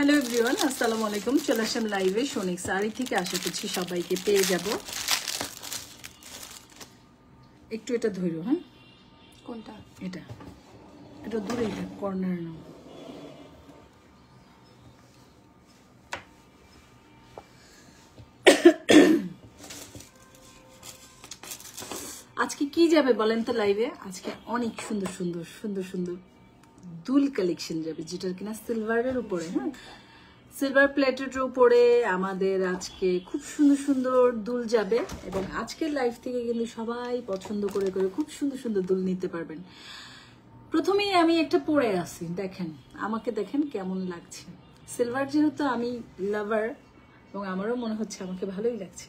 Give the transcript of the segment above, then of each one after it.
Hello everyone, আসসালামু আলাইকুম। চলে আসলাম লাইভে সনিক শাড়ি থেকে। আশা করছি সবাইকে পেয়ে যাব। একটু এটা ধরো। হ্যাঁ, কোনটা? এটা এটা দূরে, এটা কর্নার নাও। আজকে কি যাবে বলেন তো লাইভে? আজকে অনেক সুন্দর সুন্দর সুন্দর সুন্দর দুল কালেকশন যাবে, যেটার কিনা সিলভারের উপরে, হ্যাঁ সিলভার প্লেটের উপরে আমাদের আজকে খুব সুন্দর সুন্দর দুল যাবে। এবং আজকের লাইভ থেকে কিন্তু সবাই পছন্দ করে করে খুব সুন্দর সুন্দর দুল নিতে পারবেন। প্রথমেই আমি একটা পরে আসি, দেখেন আমাকে, দেখেন কেমন লাগছে। সিলভার যেহেতু আমি লাভার, এবং আমারও মনে হচ্ছে আমাকে ভালোই লাগছে।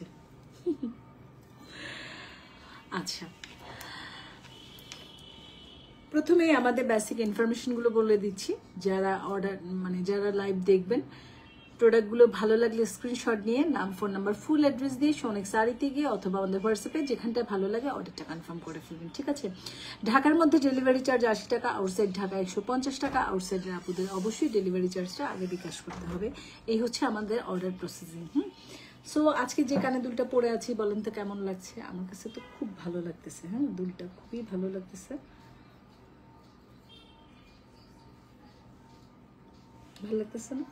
আচ্ছা, প্রথমে আমাদের বেসিক ইনফরমেশনগুলো বলে দিচ্ছি। যারা অর্ডার যারা লাইভ দেখবেন, প্রোডাক্টগুলো ভালো লাগলে স্ক্রিনশট নিয়ে নাম, ফোন নাম্বার, ফুল অ্যাড্রেস দিয়ে সনিক শাড়িতে গিয়ে অথবা আমাদের হোয়াটসঅ্যাপে যেখানটা ভালো লাগে অর্ডারটা কনফার্ম করে ফেলবেন, ঠিক আছে? ঢাকার মধ্যে ডেলিভারি চার্জ 80 টাকা, আউটসাইড ঢাকা 150 টাকা। আউটসাইডের আপুদের অবশ্যই ডেলিভারি চার্জটা আগে বিকাশ করতে হবে। এই হচ্ছে আমাদের অর্ডার প্রসেসিং। সো আজকে যে কানে দুলটা পরে আছি, বলেন তো কেমন লাগছে? আমার কাছে তো খুব ভালো লাগতেছে। হ্যাঁ, দুলটা খুবই ভালো লাগতেছে, ভালো লাগতেছে না?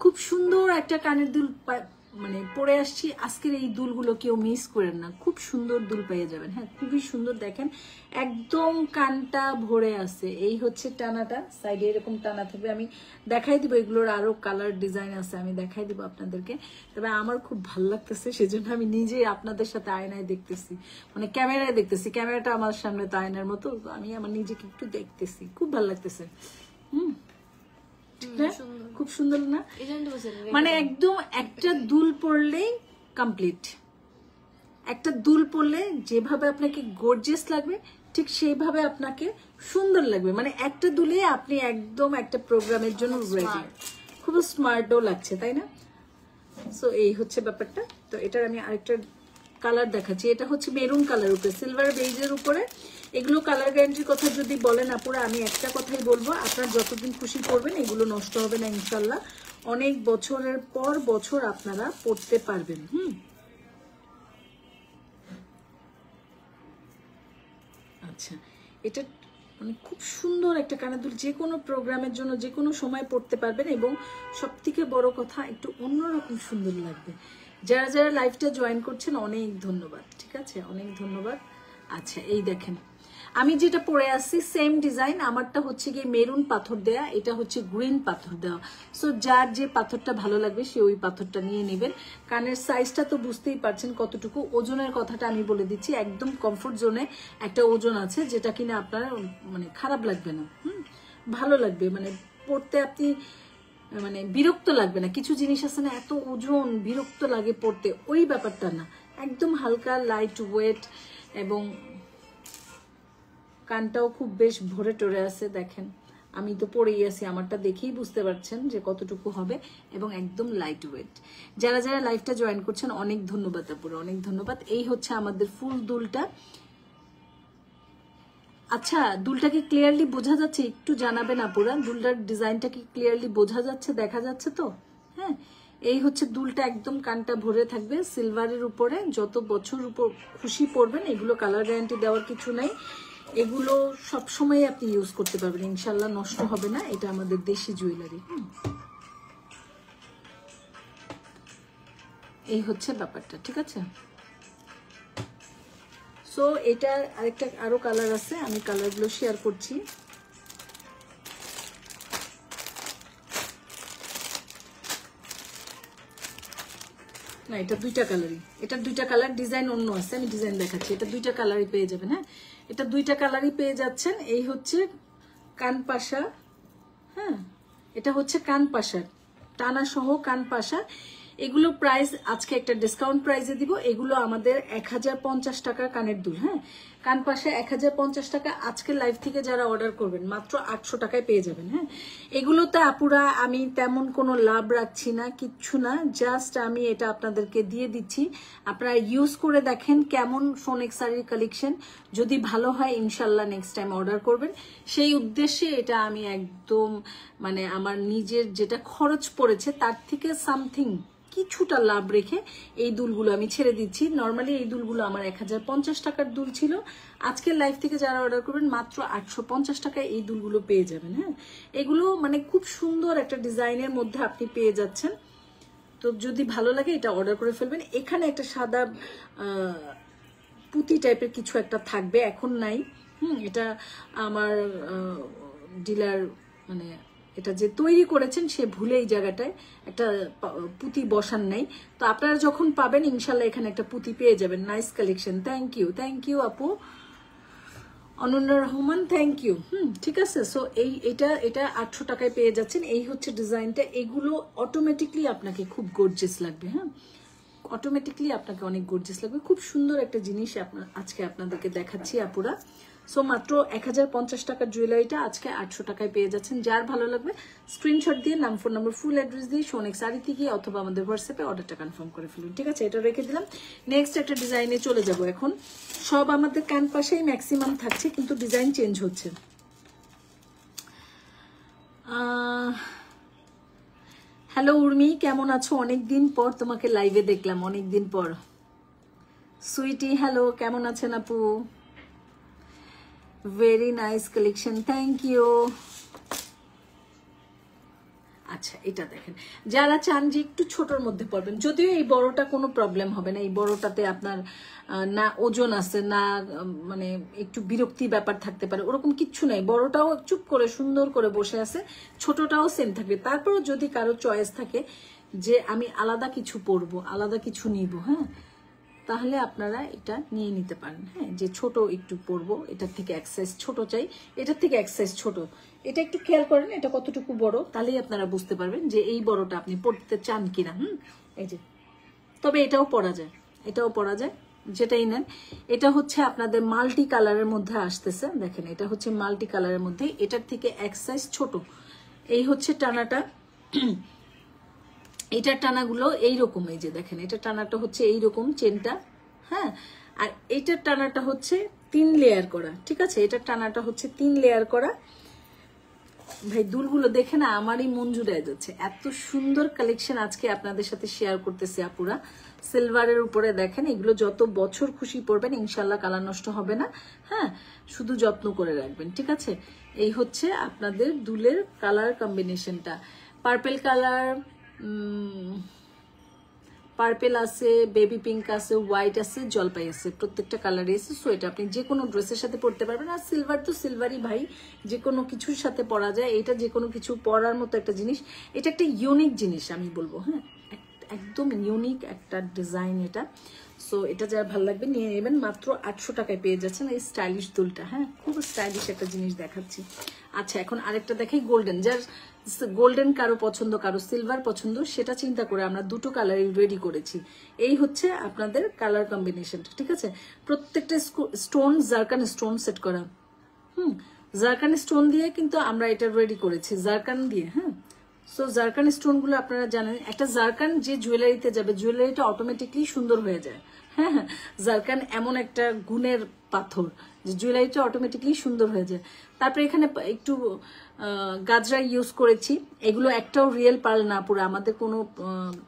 খুব সুন্দর একটা কানের দুল পরে আসছি। আজকের এই দুলগুলো কেউ মিস করেন না, খুব সুন্দর দুল পেয়ে যাবেন। হ্যাঁ, খুবই সুন্দর, দেখেন একদম কানটা ভরে আছে। এই হচ্ছে টানাটা, সাইডে এরকম টানা থাকবে। আমি দেখাই দিব, এগুলোর আরো কালার ডিজাইন আছে, আমি দেখাই দিব আপনাদেরকে। তবে আমার খুব ভালো লাগতেছে, সেজন্য আমি নিজেই আপনাদের সাথে আয়নায় দেখতেছি, ক্যামেরায় দেখতেছি। ক্যামেরাটা আমার সামনে তো আয়নার মতো, আমি আমার নিজেকে একটু দেখতেছি, খুব ভালো লাগতেছে। খুব সুন্দর না? একদম একটা দুল পরলেই কমপ্লিট। একটা দুল পরলে যেভাবে আপনাকে গর্জিয়াস লাগবে, ঠিক সেইভাবে আপনাকে সুন্দর লাগবে। একটা দুলে আপনি একদম একটা প্রোগ্রামের জন্য রেডি। খুব স্মার্টও লাগছে, তাই না? সো এই হচ্ছে ব্যাপারটা। তো এটার আমি আরেকটা কালার দেখাচ্ছি। এটা হচ্ছে মেরুন কালার উপরে, সিলভার বেজের উপরে। এগুলো কালার গ্যারান্টির কথা যদি বলেন আপুরা, আমি একটা কথাই বলবো, আপনারা যতদিন খুশি পরবেন এগুলো নষ্ট হবে না ইনশাল্লাহ। অনেক বছরের পর বছর আপনারা পরতে পারবেন। আচ্ছা, এটা খুব সুন্দর একটা কানের দুল, যে কোনো প্রোগ্রামের জন্য যে কোনো সময় পড়তে পারবেন। এবং সব থেকে বড় কথা, একটু অন্যরকম সুন্দর লাগবে। যারা যারা লাইভটা জয়েন করছেন অনেক ধন্যবাদ, ঠিক আছে? অনেক ধন্যবাদ। আচ্ছা, এই দেখেন আমি যেটা পরে আসছি সেম ডিজাইন। আমারটা হচ্ছে গিয়ে মেরুন পাথর দেয়া, এটা হচ্ছে গ্রিন পাথর দেওয়া। সো যার যে পাথরটা ভালো লাগবে সে ওই পাথরটা নিয়ে নেবেন। কানের সাইজটা তো বুঝতেই পারছেন কতটুকু। ওজনের কথাটা আমি বলে দিচ্ছি, একদম কমফোর্ট জোনে একটা ওজন আছে, যেটা কিনা আপনার খারাপ লাগবে না, ভালো লাগবে। পড়তে আপনি বিরক্ত লাগবে না। কিছু জিনিস আছে না, এত ওজন বিরক্ত লাগে পড়তে, ওই ব্যাপারটা না। একদম হালকা লাইট ওয়েট, এবং কানটাও খুব বেশ ভরে টরে আছে। দেখেন আমি তো পরেই আছি, আমারটা দেখেই বুঝতে পারছেন যে কতটুকু হবে, এবং একদম লাইট ওয়েট। যারা যারা লাইভটা জয়েন করছেন অনেক ধন্যবাদ আপুরা, অনেক ধন্যবাদ। এই হচ্ছে আমাদের ফুল দুলটা। আচ্ছা, দুলটা কি ক্লিয়ারলি বোঝা যাচ্ছে? একটু জানাবেন আপুরা, দুলটার ডিজাইনটা কি ক্লিয়ারলি বোঝা যাচ্ছে, দেখা যাচ্ছে তো? হ্যাঁ, এই হচ্ছে দুলটা, একদম কানটা ভরে থাকবে সিলভারের উপরে। যত বছর উপর খুশি পড়বেন, এগুলো কালার গ্যারান্টি দেওয়ার কিছু নাই, এগুলো সবসময় আপনি ইউজ করতে পারবেন ইনশাল্লাহ, নষ্ট হবে না। এটা আমাদের দেশি জুয়েলারি। এই হচ্ছে ব্যাপারটা, ঠিক আছে? সো এটা আরেকটা আরো কালার আছে, আমি কালারগুলো শেয়ার করছি। না, এটা দুইটা কালারই, এটা দুইটা কালার, ডিজাইন অন্য আছে, আমি ডিজাইন দেখাচ্ছি। এটা দুইটা কালারই পেয়ে যাবেন। হ্যাঁ, এটা দুইটা কালারই পেয়ে যাচ্ছেন। এই হচ্ছে কানপাশা, হ্যাঁ এটা হচ্ছে কানপাশা, টানা সহ কানপাশা। এগুলো প্রাইস আজকে একটা ডিসকাউন্ট প্রাইসে দিব। এগুলো আমাদের 1050 টাকার কানের দুল। হ্যাঁ, কান পাশে 1050 টাকা। আজকে লাইভ থেকে যারা অর্ডার করবেন মাত্র 800 টাকায় পেয়ে যাবেন। হ্যাঁ, এগুলোতে আপুরা আমি তেমন কোনো লাভ রাখছি না, কিচ্ছু না, জাস্ট আমি এটা আপনাদেরকে দিয়ে দিচ্ছি। আপনারা ইউজ করে দেখেন কেমন ফোনেক্স শাড়ির কালেকশন। যদি ভালো হয় ইনশাল্লাহ নেক্সট টাইম অর্ডার করবেন। সেই উদ্দেশ্যে এটা আমি একদম মানে আমার নিজের যেটা খরচ পড়েছে তার থেকে সামথিং কিছুটা লাভ রেখে এই দুলগুলো আমি ছেড়ে দিচ্ছি। নর্মালি এই দুলগুলো আমার 1050 টাকার দুল ছিল। আজকের লাইভ থেকে যারা অর্ডার করবেন মাত্র 850 টাকায় এই দুলগুলো পেয়ে যাবেন। হ্যাঁ, এগুলো মানে খুব সুন্দর একটা ডিজাইনের মধ্যে আপনি পেয়ে যাচ্ছেন। তো যদি ভালো লাগে এটা অর্ডার করে ফেলবেন। এখানে একটা সাদা পুঁতি টাইপের কিছু একটা থাকবে, এখন নাই। এটা আমার ডিলার মানে এটা যে তৈরি করেছেন সে ভুলে এই জায়গাটায় একটা পুঁতি বসান নাই। তো আপনারা যখন পাবেন ইনশাল্লাহ এখানে একটা পুঁতি পেয়ে যাবেন। নাইস কালেকশন, থ্যাংক ইউ আপু অনন্যা রহমান, থ্যাংক ইউ। ঠিক আছে। সো এটা 800 টাকায় পেয়ে যাচ্ছেন। এই হচ্ছে ডিজাইনটা। এগুলো অটোমেটিকলি আপনাকে খুব গর্জিয়াস লাগবে। হ্যাঁ, অটোমেটিকলি আপনাকে অনেক গর্জিয়াস লাগবে। খুব সুন্দর একটা জিনিস আজকে আপনাদেরকে দেখাচ্ছি আপুরা। সো মাত্র 1050 টাকার জুয়েলারিটা আজকে 800 টাকায় পেয়ে যাচ্ছেন। যার ভালো লাগবে স্ক্রিনশট দিয়ে নাম, ফোন নাম্বার, ফুল অ্যাড্রেস দিয়ে সোনেক্স শাড়িতে গিয়ে অথবা আমাদের হোয়াটসঅ্যাপে অর্ডারটা কনফার্ম করে ফেলুন। ঠিক আছে, এটা রেখে দিলাম। নেক্সট একটা ডিজাইনে চলে যাব এখন। সব আমাদের কান পাশেই ম্যাক্সিমাম থাকছে, কিন্তু ডিজাইন চেঞ্জ হচ্ছে। হ্যালো উর্মি, কেমন আছো? অনেকদিন পর তোমাকে লাইভে দেখলাম, অনেকদিন পর। সুইটি হ্যালো, কেমন আছেন আপু? Very nice collection, thank you. আচ্ছা, এটা দেখেন, যারা চান যে একটু ছোটর মধ্যে পড়বেন, যদিও এই বড়টা কোনো প্রবলেম হবে না। এই বড়টাতে আপনার না ওজন আছে, না মানে একটু বিরক্তি ব্যাপার থাকতে পারে, ওরকম কিচ্ছু নাই। বড়টাও চুপ করে সুন্দর করে বসে আছে, ছোটটাও সেম থাকবে। তারপরও যদি কারো চয়েস থাকে যে আমি আলাদা কিছু পরবো, আলাদা কিছু নিব, হ্যাঁ, তাহলে আপনারা এটা নিয়ে নিতে পারেন। হ্যাঁ, যে ছোট একটু পরবো, এটার থেকে এক সাইজ ছোট চাই, এটার থেকে এক সাইজ ছোট, এটা একটু খেয়াল করেন এটা কতটুকু বড়, তাহলেই আপনারা বুঝতে পারবেন যে এই বড়টা আপনি পরতে চান কিনা। এই যে, তবে এটাও পরা যায়, এটাও পরা যায়, যেটাই নেন। এটা হচ্ছে আপনাদের মাল্টি কালারের মধ্যে আসতেছে। দেখেন, এটা হচ্ছে মাল্টি কালারের মধ্যে, এটার থেকে এক সাইজ ছোট। এই হচ্ছে টানাটা, এটার টানাগুলো এইরকম। এই যে দেখেন, এটা টানাটা হচ্ছে এইরকম চেনটা। হ্যাঁ, আর এইটার টানাটা হচ্ছে 3 লেয়ার করা। ঠিক আছে, এটার টানাটা হচ্ছে 3 লেয়ার করা। ভাই দুলগুলো দেখে না আমারই মন জুড়ে যাচ্ছে। এত সুন্দর কালেকশন আজকে আপনাদের সাথে শেয়ার করতেছি আপুরা। সিলভারের উপরে দেখেন, এগুলো যত বছর খুশি পড়বেন ইনশাল্লাহ কালার নষ্ট হবে না। হ্যাঁ, শুধু যত্ন করে রাখবেন। ঠিক আছে, এই হচ্ছে আপনাদের দুলের কালার কম্বিনেশনটা। পার্পেল কালার, পার্পেল আছে, বেবি পিঙ্ক আছে, হোয়াইট আছে, জলপাই আছে, প্রত্যেকটা কালারে আছে। সো এটা আপনি যে কোনো ড্রেসের সাথে পরতে পারবেন। আর সিলভার তো সিলভারই ভাই, যে কোনো কিছুর সাথে পরা যায়। এটা যে কোনো কিছু পরার মতো একটা জিনিস, এটা একটা ইউনিক জিনিস আমি বলবো। হ্যাঁ, একদম ইউনিক একটা ডিজাইন এটা। সো এটা যার ভালো লাগবে নিয়ে নেবেন। মাত্র 800 টাকায় পেয়ে যাচ্ছেন এই স্টাইলিশ দুলটা। হ্যাঁ, খুব স্টাইলিশ একটা জিনিস দেখাচ্ছি। আচ্ছা, এখন আরেকটা দেখাই গোল্ডেন। যার গোল্ডেন কারো পছন্দ, কারো সিলভার পছন্দ, সেটা চিন্তা করে আমরা দুটো কালারই রেডি করেছি। এই হচ্ছে আপনাদের কালার কম্বিনেশনটা। ঠিক আছে, প্রত্যেকটা স্টোন জারকান স্টোন সেট করা। জারকান স্টোন দিয়ে কিন্তু আমরা এটা রেডি করেছি, জারকান দিয়ে। হ্যাঁ, সো জারকান স্টোনগুলো আপনারা জানেন, একটা জারকান যে জুয়েলারিতে যাবে, জুয়েলারিটা অটোমেটিকলি সুন্দর হয়ে যায়। হ্যাঁ হ্যাঁ, জারকান এমন একটা গুণের পাথর যে জুয়েলারিটা অটোমেটিকলি সুন্দর হয়ে যায়। তারপরে এখানে একটু গাজরা ইউজ করেছি। এগুলো একটাও রিয়েল পার্ল না, পুরো আমাদের কোনো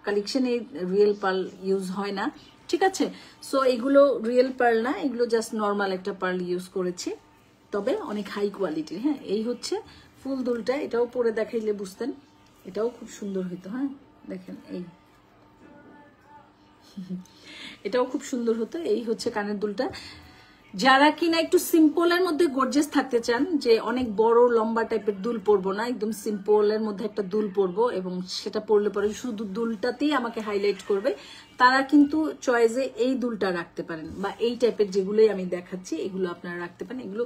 কালেকশনে রিয়েল পার্ল ইউজ হয় না। ঠিক আছে, সো এগুলো রিয়েল পার্ল না, এগুলো জাস্ট নর্মাল একটা পার্ল ইউজ করেছি, তবে অনেক হাই কোয়ালিটির। হ্যাঁ, এই হচ্ছে ফুল দুলটা। এটাও পরে দেখাইলে বুঝতেন, এটাও খুব সুন্দর হতো। হ্যাঁ, দেখেন, এটাও খুব সুন্দর হতো। এই হচ্ছে কানের দুলটা। যারা কিনা একটু সিম্পলের মধ্যে গর্জিয়াস থাকতে চান, যে অনেক বড় লম্বা টাইপের দুল পরবো না, একদম সিম্পলের মধ্যে একটা দুল পরবো এবং সেটা পরলে পরে শুধু দুলটাতেই আমাকে হাইলাইট করবে, তারা কিন্তু চয়েসে এই দুলটা রাখতে পারেন, বা এই টাইপের যেগুলোই আমি দেখাচ্ছি এগুলো আপনারা রাখতে পারেন। এগুলো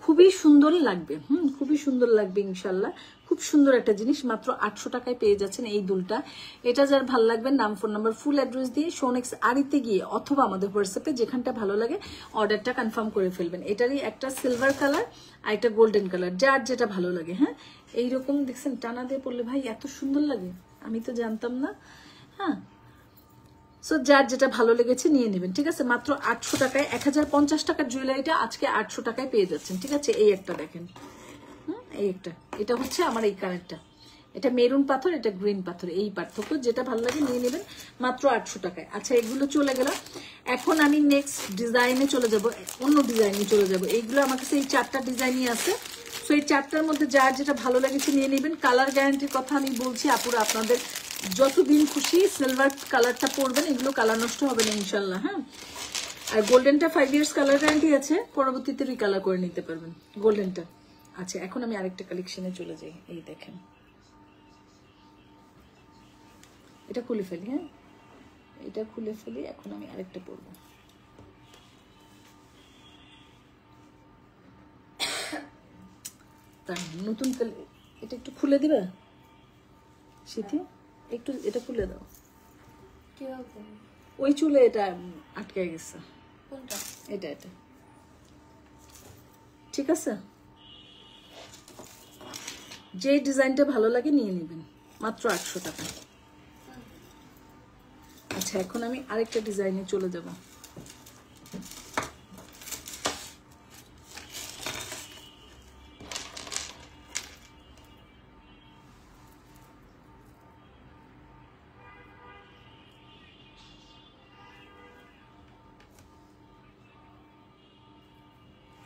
খুবই সুন্দর লাগবে। খুবই সুন্দর লাগবে ইনশাল্লাহ। খুব খুব সুন্দর একটা জিনিস, মাত্র 800 টাকায় পেয়ে যাচ্ছেন এই দুলটা। এটা যার ভালো লাগবে নাম, ফোন নাম্বার, ফুল অ্যাড্রেস দিয়ে শোনেক্স আড়িতে গিয়ে অথবা আমাদের হোয়াটসঅ্যাপে যেখানটা ভালো লাগে অর্ডারটা কনফার্ম করে ফেলবেন। এটারই একটা সিলভার কালার আর একটা গোল্ডেন কালার, যার যেটা ভালো লাগে। হ্যাঁ, এইরকম দেখছেন টানা দিয়ে পড়লে ভাই এত সুন্দর লাগে, আমি তো জানতাম না। হ্যাঁ, সো যার যেটা ভালো লেগেছে নিয়ে নেবেন, ঠিক আছে। মাত্র 800 টাকায় 1050 টাকার জুয়েলারিটা আজকে 800 টাকায় পেয়ে যাচ্ছেন, ঠিক আছে। এই একটা দেখেন, এই একটা, এটা হচ্ছে আমার এই কালারটা, এটা মেরুন পাথর, এটা গ্রিন পাথর, এই পার্থক্য, যেটা ভালো লাগে নিয়ে নেবেন মাত্র 800 টাকায়। আচ্ছা, এগুলো চলে গেল। এখন আমি নেক্সট ডিজাইনে চলে যাব, অন্য ডিজাইনে চলে যাব। এইগুলো আমার কাছে এই 4টা ডিজাইনই আছে। সো এই 4টার মধ্যে যার যেটা ভালো লেগেছে নিয়ে নেবেন। কালার গ্যারান্টির কথা আমি বলছি আপুরা, আপনাদের যতদিন খুশি সিলভার কালারটা পরবেন, এগুলো কালার নষ্ট হবে না ইনশাল্লাহ। হ্যাঁ, আর গোল্ডেনটা 5 ইয়ার্স কালার গ্যারান্টি আছে, পরবর্তীতে রিকালার করে নিতে পারবেন গোল্ডেনটা। আচ্ছা, এখন আমি আরেকটা কালেকশনে চলে যাই। এই দেখেন, এটা খুলে ফেলি। হ্যাঁ, এটা খুলে ফেলি, এখন আমি আরেকটা পরবো। তার নতুন এটা একটু খুলে দিবে শীতে, একটু এটা খুলে দাও। ওই চুলে এটা আটকে গেছে। কোনটা? এটা এটা ঠিক আছে। যে ডিজাইনটা ভালো লাগে নিয়ে নেবেন, মাত্র 800 টাকা। আচ্ছা, এখন আমি আরেকটা ডিজাইনে চলে যাব।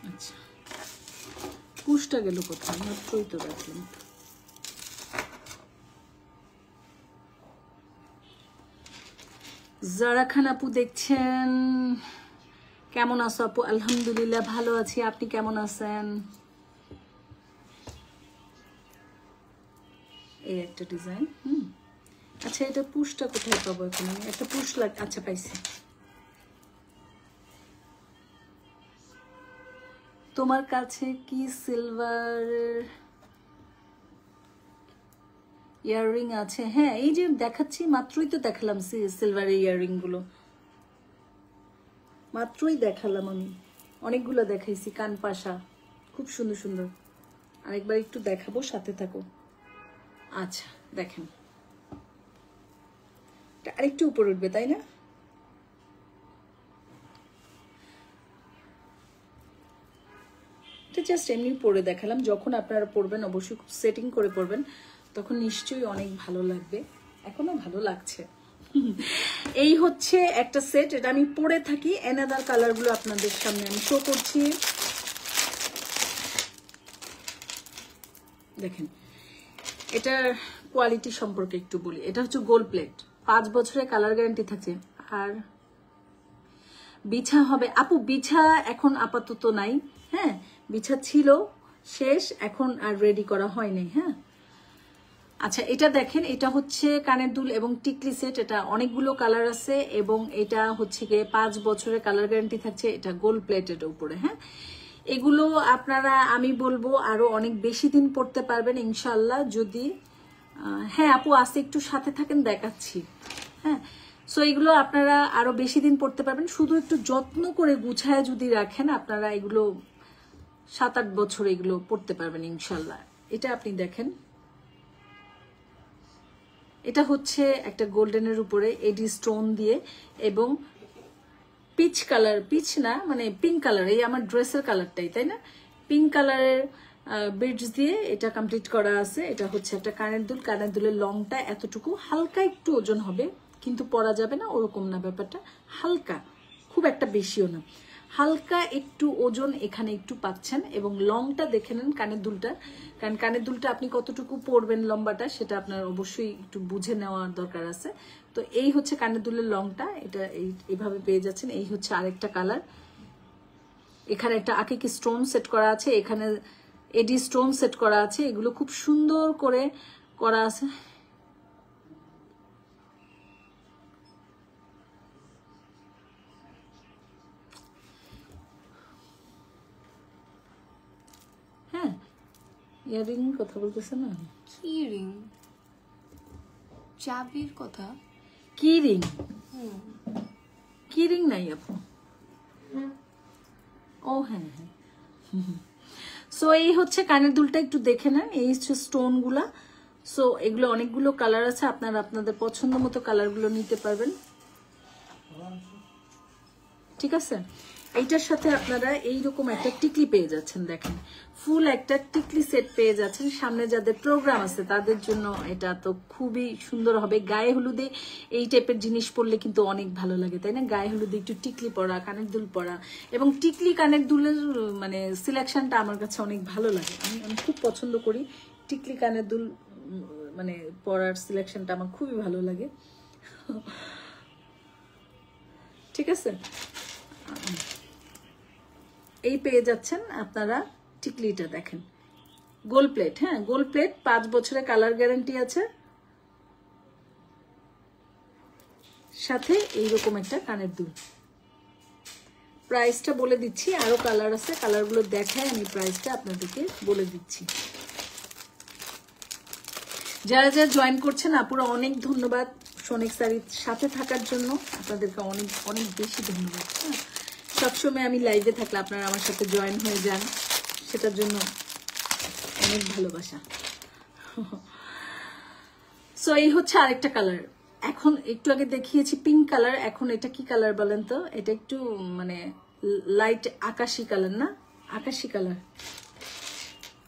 আচ্ছা, পুষটা গেল কোথায়? মাত্রই তো দেখলাম। যারা খান আপু দেখছেন, কেমন আছো আপু? আলহামদুলিল্লাহ ভালো আছি, আপনি কেমন আছেন? এই একটা ডিজাইন। আচ্ছা, এটা পুষটা কোথায় পাবো এখন? আমি একটা পুষ আচ্ছা পাইছি। তোমার কাছে কি সিলভার ইয়াররিং আছে? হ্যাঁ, এই যে দেখাচ্ছি, মাত্রই তো দেখালাম সিলভার ইয়াররিং গুলো, মাত্রই দেখালাম আমি, অনেকগুলো দেখাইছি। কান পাশা খুব সুন্দর সুন্দর, আরেকবার একটু দেখাবো, সাথে থাকো। আচ্ছা দেখেন, আরেকটু উপরে উঠবে তাই না? এটা জাস্ট এমনি পরে দেখালাম, যখন আপনারা পরবেন অবশ্যই খুব সেটিং করে পরবেন, তখন নিশ্চয়ই অনেক ভালো লাগবে। এখনো ভালো লাগছে। এই হচ্ছে একটা সেট, এটা আমি পরে থাকি। এনাদার কালারগুলো আপনাদের সামনে আমি শো করছি। দেখেন, এটার কোয়ালিটি সম্পর্কে একটু বলি। এটা হচ্ছে গোল্ড প্লেট, 5 বছরের কালার গ্যারান্টি থাকে। আর বিছা হবে আপু? বিছা এখন আপাতত নাই। হ্যাঁ, বিছা ছিল শেষ, এখন আর রেডি করা হয়নি। হ্যাঁ, আচ্ছা, এটা দেখেন, এটা হচ্ছে কানের দুল এবং টিকলি সেট। এটা অনেকগুলো কালার আছে এবং এটা হচ্ছে গিয়ে 5 বছরের কালার গ্যারান্টি থাকছে। এটা গোল্ড প্লেটের উপরে। হ্যাঁ, এগুলো আপনারা আমি বলবো আরো অনেক বেশি দিন পড়তে পারবেন ইনশাল্লাহ, যদি হ্যাঁ আপু আসতে একটু সাথে থাকেন, দেখাচ্ছি। হ্যাঁ, সো এগুলো আপনারা আরো বেশি দিন পড়তে পারবেন, শুধু একটু যত্ন করে গুছায় যদি রাখেন, আপনারা এগুলো 7-8 বছর এগুলো পড়তে পারবেন ইনশাল্লাহ। এটা আপনি দেখেন, এটা হচ্ছে একটা গোল্ডেনের উপরে এডি স্টোন দিয়ে এবং পিচ কালার, পিচ না মানে পিঙ্ক কালার, এই আমার ড্রেসের কালারটাই তাই না, পিঙ্ক কালারের বিডস দিয়ে এটা কমপ্লিট করা আছে। এটা হচ্ছে একটা কানের দুল। কানের দুলের লংটা এতটুকু, হালকা একটু ওজন হবে, কিন্তু পরা যাবে না ওরকম না ব্যাপারটা, হালকা, খুব একটা বেশিও না, হালকা একটু ওজন এখানে একটু পাচ্ছেন। এবং লংটা দেখে নেন কানের দুলটা, কারণ কানের দুলটা আপনি কতটুকু পরবেন লম্বাটা, সেটা আপনার অবশ্যই একটু বুঝে নেওয়ার দরকার আছে। তো এই হচ্ছে কানের দুলের লংটা, এটা এইভাবে পেয়ে যাচ্ছেন। এই হচ্ছে আরেকটা কালার, এখানে একটা আকিকি স্টোন সেট করা আছে, এখানে এডি স্টোন সেট করা আছে, এগুলো খুব সুন্দর করে করা আছে। হ্যাঁ, ইয়ারিং কথা বলতেছে না? কি রিং? চাবির কথা। কি রিং? কি রিং নাই আপু? ও হ্যাঁ হ্যাঁ। সো এই হচ্ছে কানের দুলটা, একটু দেখে নেন। এই হচ্ছে স্টোন গুলা। সো এগুলো অনেকগুলো কালার আছে, আপনারা আপনাদের পছন্দ মতো কালার গুলো নিতে পারবেন, ঠিক আছে। এইটার সাথে আপনারা এইরকম একটা টিকলি পেয়ে যাচ্ছেন, দেখেন ফুল একটা টিকলি সেট পেয়ে যাচ্ছেন। সামনে যাদের প্রোগ্রাম আছে তাদের জন্য এটা তো খুবই সুন্দর হবে। গায়ে হলুদে এই টাইপের জিনিস পরলে কিন্তু অনেক ভালো লাগে, তাই না? গায়ে হলুদে একটু টিকলি পরা, কানের দুল পরা, এবং টিকলি কানের দুলের মানে সিলেকশনটা আমার কাছে অনেক ভালো লাগে। আমি খুব পছন্দ করি টিকলি কানের দুল, মানে পরার সিলেকশনটা আমার খুবই ভালো লাগে, ঠিক আছে। এই পেয়ে যাচ্ছেন আপনারা টিকলিটা, দেখেন গোল্ড প্লেট, হ্যাঁ গোল্ড প্লেট, 5 বছরের কালার গ্যারান্টি আছে, সাথে এইরকম একটা কানের দুল। প্রাইসটা বলে দিচ্ছি, আরো কালার আছে, কালারগুলো দেখায় আমি প্রাইসটা আপনাদেরকে বলে দিচ্ছি। যারা যারা জয়েন করছেন আপুরা অনেক ধন্যবাদ সোনেক শাড়ির সাথে থাকার জন্য, আপনাদেরকে অনেক অনেক বেশি ধন্যবাদ। হ্যাঁ, সবসময় আমি লাইভে থাকলে আপনারা আমার সাথে জয়েন হয়ে যান, সেটার জন্য অনেক ভালোবাসা। সো এই হচ্ছে আরেকটা কালার। এখন একটু আগে দেখিয়েছি পিঙ্ক কালার, এখন এটা কি কালার বলেন তো? এটা একটু মানে লাইট আকাশি কালার, না আকাশি কালার।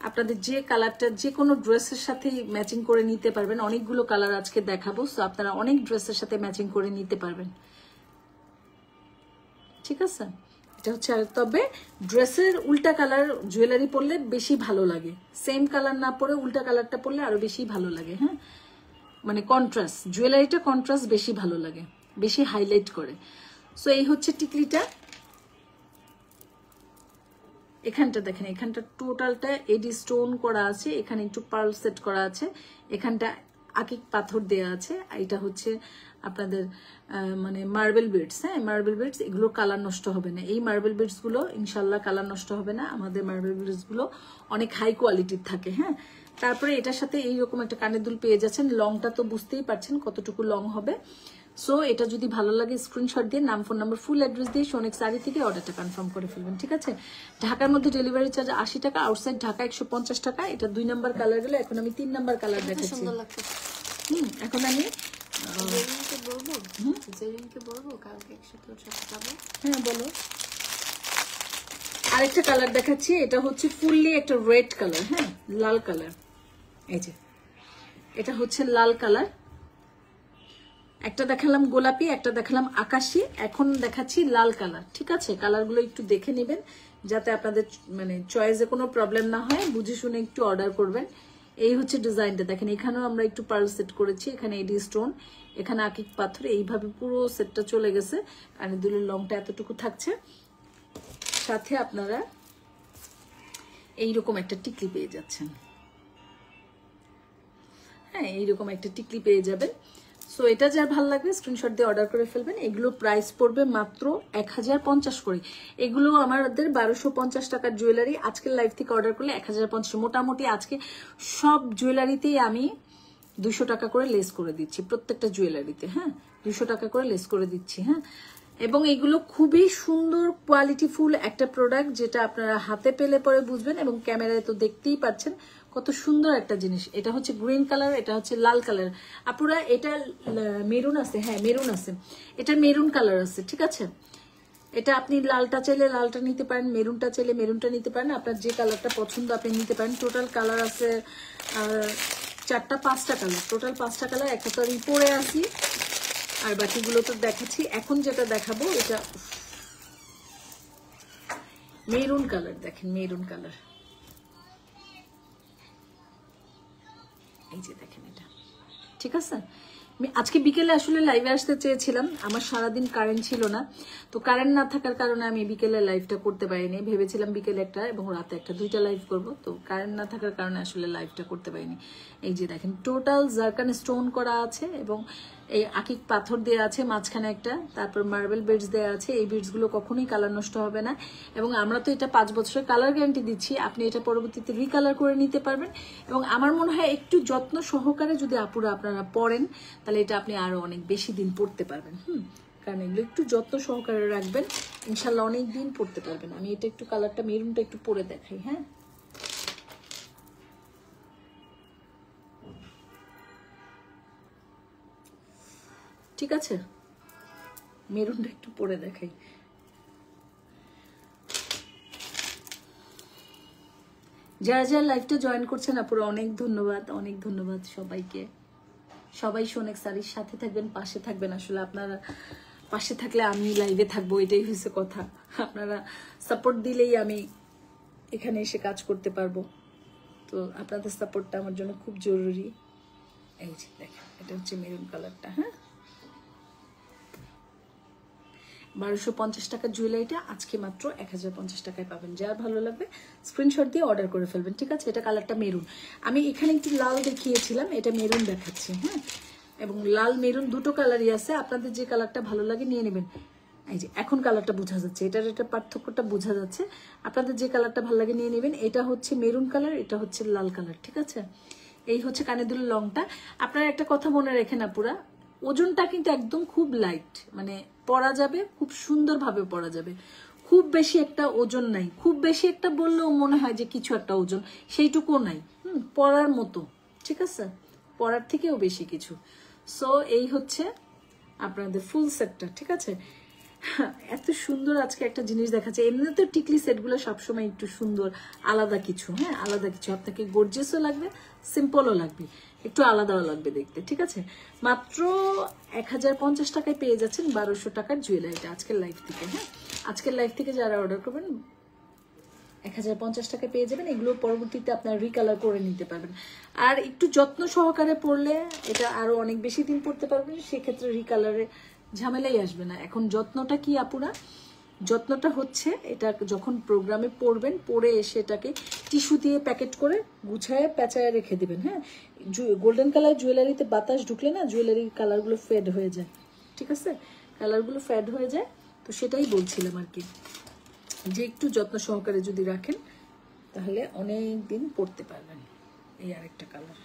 আপনাদের যে কালারটা যে কোনো ড্রেসের সাথে ম্যাচিং করে নিতে পারবেন, অনেকগুলো কালার আজকে দেখাবো, সো আপনারা অনেক ড্রেসের সাথে ম্যাচিং করে নিতে পারবেন, ঠিক আছে। এটা হচ্ছে, তবে ড্রেসের উল্টা কালার জুয়েলারি পরলে বেশি ভালো লাগে, সেম কালার না পরে উল্টা কালারটা পরলে আরো বেশি ভালো লাগে। হ্যাঁ, মানে কন্ট্রাস্ট, জুয়েলারিটা কন্ট্রাস্ট বেশি ভালো লাগে, বেশি হাইলাইট করে। সো এই হচ্ছে টিকলিটা, এখানটা দেখেন, এখানটা টোটালটা এডি স্টোন করা আছে, এখানে একটু পার্ল সেট করা আছে, এখানটা আকিক পাথর দেয়া আছে। এটা হচ্ছে আপনাদের মানে মার্বেল বিডস, হ্যাঁ মার্বেল বিডস, এগুলো কালার নষ্ট হবে না। এই মার্বেল বিডস গুলো ইনশাল্লাহ কালার নষ্ট হবে না, আমাদের মার্বেল বিডস গুলো অনেক হাই কোয়ালিটির থাকে। হ্যাঁ, তারপরে এটার সাথে এইরকম একটা কানের দুল পেয়ে যাচ্ছেন, লংটা তো বুঝতেই পারছেন কতটুকু লং হবে। সো এটা যদি ভালো লাগে স্ক্রিনশট দিয়ে নাম, ফোন নাম্বার, ফুল অ্যাড্রেস দিয়ে সোনেক শাড়ি থেকে অর্ডারটা কনফার্ম করে ফেলবেন, ঠিক আছে। ঢাকার মধ্যে ডেলিভারি চার্জ 80 টাকা, আউটসাইড ঢাকা 150 টাকা। এটা 2 নাম্বার কালার গেলে, এখন আমি 3 নাম্বার কালার দেখাচ্ছি। এখন আমি হ্যাঁ বলো, আরেকটা কালার দেখাচ্ছি। এটা হচ্ছে ফুললি একটা রেড কালার, হ্যাঁ লাল কালার। এই যে এটা হচ্ছে লাল কালার, একটা দেখালাম গোলাপি, একটা দেখালাম আকাশি, এখন দেখাচ্ছি লাল কালার, ঠিক আছে। কালারগুলো একটু দেখে নেবেন যাতে আপনাদের মানে চয়েসে কোনো প্রবলেম না হয়, বুঝে শুনে একটু অর্ডার করবেন। এই হচ্ছে ডিজাইনটা, দেখেন এখানেও আমরা একটু পার্ল সেট করেছি, এখানে এডি স্টোন, এখানে আকিক পাথর, এইভাবে পুরো সেটটা চলে গেছে। কানের দুলের লংটা এতটুকু থাকছে, সাথে আপনারা এইরকম একটা টিকলি পেয়ে যাচ্ছেন। হ্যাঁ, এইরকম একটা টিকলি পেয়ে যাবেন। সো এটা যার ভালো লাগবে স্ক্রিনশট দিয়ে অর্ডার করে ফেলবেন। এগুলো প্রাইস পড়বে মাত্র 1050 করে। এগুলো আমাদের 1250 টাকার জুয়েলারি, আজকের লাইভ থেকে অর্ডার করলে 1050। মোটামুটি আজকে সব জুয়েলারিতেই আমি 200 টাকা করে লেস করে দিচ্ছি, প্রত্যেকটা জুয়েলারিতে। হ্যাঁ, 200 টাকা করে লেস করে দিচ্ছি। হ্যাঁ, এবং এগুলো খুবই সুন্দর কোয়ালিটিফুল একটা প্রোডাক্ট, যেটা আপনারা হাতে পেলে পরে বুঝবেন, এবং ক্যামেরায় তো দেখতেই পাচ্ছেন কত সুন্দর একটা জিনিস। এটা হচ্ছে গ্রিন কালার, এটা হচ্ছে লাল কালার। আপুরা এটা মেরুন আছে, হ্যাঁ মেরুন আছে, এটা মেরুন কালার আছে, ঠিক আছে। এটা আপনি লালটা চাইলে লালটা নিতে পারেন, মেরুনটা চাইলে মেরুনটা নিতে পারেন, আপনার যে কালারটা পছন্দ আপনি নিতে পারেন। টোটাল কালার আছে 4-5টা কালার, টোটাল 5টা কালার। একটা তো আমি পরে আসি, আর বাকিগুলো তো দেখাচ্ছি। এখন যেটা দেখাবো এটা মেরুন কালার, দেখেন মেরুন কালার, এই যে দেখেন এটা, ঠিক আছে। আমি আজকে বিকেলে আসলে লাইভে আসতে চেয়েছিলাম, আমার সারাদিন কারেন্ট ছিল না, তো কারেন্ট না থাকার কারণে আমি বিকেলে লাইভটা করতে পারিনি। ভেবেছিলাম বিকেলে একটা এবং রাতে একটা, দুইটা লাইভ করব, তো কারেন্ট না থাকার কারণে আসলে লাইভটা করতে পারিনি। এই যে দেখেন টোটাল জারকান স্টোন করা আছে এবং এই আকিক পাথর দেওয়া আছে মাঝখানে একটা, তারপর মার্বেল বিডস দেওয়া আছে। এই বিডসগুলো কখনোই কালার নষ্ট হবে না এবং আমরা তো এটা 5 বছরের কালার গ্যারান্টি দিচ্ছি। আপনি এটা পরবর্তীতে রিকালার করে নিতে পারবেন এবং আমার মনে হয় একটু যত্ন সহকারে যদি আপুরা আপনারা পরেন তাহলে এটা আপনি আরো অনেক বেশি দিন পরতে পারবেন। কারণ এগুলো একটু যত্ন সহকারে রাখবেন, ইনশাল্লাহ অনেক দিন পরতে পারবেন। আমি এটা একটু কালারটা মেরুনটা একটু পরে দেখাই। হ্যাঁ, ঠিক আছে, মেরুনটা একটু পরে দেখাই। যারা যারা লাইভটা জয়েন করছেন আপুরা অনেক ধন্যবাদ, অনেক ধন্যবাদ সবাইকে। সবাই সোনেক শাড়ির সাথে থাকবেন, পাশে থাকবেন। আসলে আপনারা পাশে থাকলে আমি লাইভে থাকবো, এটাই হয়েছে কথা। আপনারা সাপোর্ট দিলেই আমি এখানে এসে কাজ করতে পারবো, তো আপনাদের সাপোর্টটা আমার জন্য খুব জরুরি। এই যে দেখেন, এটা হচ্ছে মেরুন কালারটা। হ্যাঁ, 1250 টাকার জুয়েলারিটা আজকে মাত্র 1050 টাকায় পাবেন। যার ভালো লাগবে স্ক্রিনশট দিয়ে অর্ডার করে ফেলবেন, ঠিক আছে। এটা কালারটা মেরুন, আমি এখানে একটু লাল দেখিয়েছিলাম, এটা মেরুন দেখাচ্ছি। হ্যাঁ, এবং লাল মেরুন দুটো কালারই আছে, আপনাদের যে কালারটা ভালো লাগে নিয়ে নেবেন। এই যে এখন কালারটা বোঝা যাচ্ছে, এটা পার্থক্যটা বোঝা যাচ্ছে। আপনাদের যে কালারটা ভালো লাগে নিয়ে নেবেন। এটা হচ্ছে মেরুন কালার, এটা হচ্ছে লাল কালার, ঠিক আছে। এই হচ্ছে কানের দুলের লংটা। আপনারা একটা কথা মনে রেখেন আপুরা, ওজনটা কিন্তু একদম খুব লাইট, মানে পরা যাবে, খুব সুন্দরভাবে পরা যাবে। খুব বেশি একটা ওজন নাই, খুব বেশি একটা বললেও মনে হয় যে কিছু একটা ওজন, সেইটুকু নাই। পরার মতো, ঠিক আছে, পরার থেকেও বেশি কিছু। সো এই হচ্ছে আপনাদের ফুল সেটটা, ঠিক আছে। এত সুন্দর আজকে একটা জিনিস দেখাচ্ছে। এমনিতে টিকলি সেটগুলো সবসময় একটু সুন্দর, আলাদা কিছু। হ্যাঁ, আলাদা কিছু, আপনাকে গর্জিয়াসও লাগবে, সিম্পলও লাগবে, একটু আলাদাও লাগবে দেখতে, ঠিক আছে। মাত্র 1050 টাকায় পেয়ে যাচ্ছেন 1200 টাকার জুয়েলারিটা আজকের লাইভ থেকে। হ্যাঁ, আজকের লাইভ থেকে যারা অর্ডার করবেন 1050 টাকায় পেয়ে যাবেন। এগুলো পরবর্তীতে আপনার রিকালার করে নিতে পারবেন। আর একটু যত্ন সহকারে পড়লে এটা আরো অনেক বেশি দিন পড়তে পারবেন, সেক্ষেত্রে রিকালারে ঝামেলাই আসবে না। এখন যত্নটা কি আপুরা, যত্নটা হচ্ছে এটা যখন প্রোগ্রামে পড়বেন, পরে এসে এটাকে টিস্যু দিয়ে প্যাকেট করে গুছায় পেঁচায় রেখে দিবেন। হ্যাঁ, গোল্ডেন কালার জুয়েলারিতে বাতাস ঢুকলে না জুয়েলারির কালারগুলো ফেড হয়ে যায়, ঠিক আছে, কালারগুলো ফেড হয়ে যায়। তো সেটাই বলছিলাম আর কি, যে একটু যত্ন সহকারে যদি রাখেন তাহলে অনেক দিন পড়তে পারবেন। এই আরেকটা কালার।